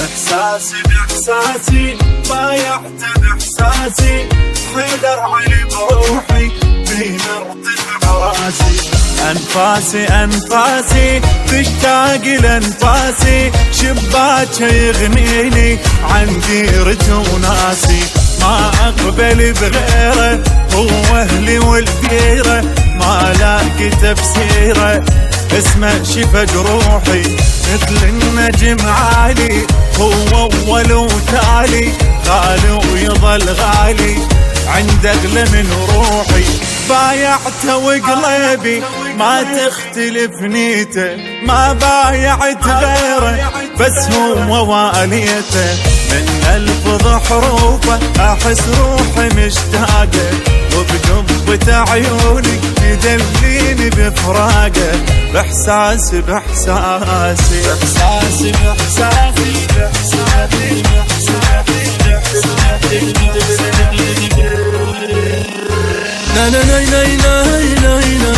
إحساسي بإحساسي بايعت بإحساسي حيدر علي بروحي في مرتفع راسي أنفاسي أنفاسي تشتاق لأنفاسي شباك يغنيني عن ديرة وناسي ما أقبل بغيره هو أهلي والديرة ما لاقي تفسيره اسمه شفى جروحي مثل النجم عالي هو أول وتالي غالي ويظل غالي عند أغلى من روحي بايعته وقلبي ما تختلف نيته ما بايعت غيره بس هو واليته من ألفظ حروفه أحس روحي مشتاقه وبقبة عيوني يدليني بفراقه بإحساسي بإحساسي بإحساسي بإحساسي بإحساسي لا لا لا لا لا لا لا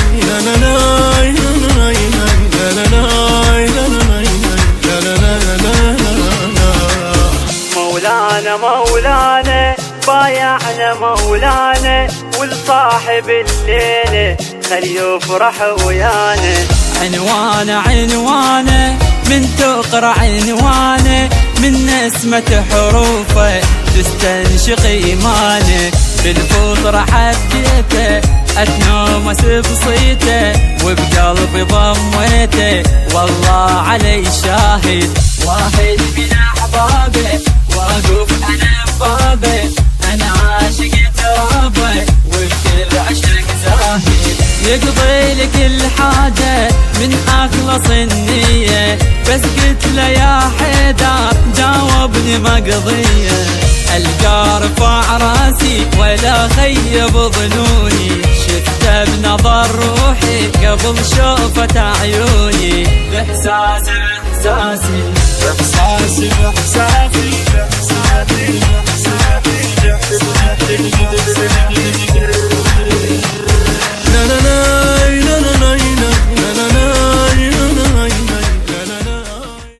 مولانا مولانا بايعنا مولانا والصاحب الليلة خل يفرح ويانا عنوانه عنوانه من تقرأ عنوانه من نسمة حروفه تستنشق إيمانه بالفطرة حبيته أتنومس بصيته وبقلبي ضميته والله علي شاهد واحد من أحبابه واقف على بابه أنا عاشق ترابه وبكل عشق زاهد يقضي لك الحاجة من أخلص النية بس قلت له يا حيدر جاوبني مقضية ألقى رفع راسي ولا خيب ظنوني شفته بنظر روحي قبل شوفة عيوني بإحساسي بإحساسي بإحساسي بإحساسي بإحساسي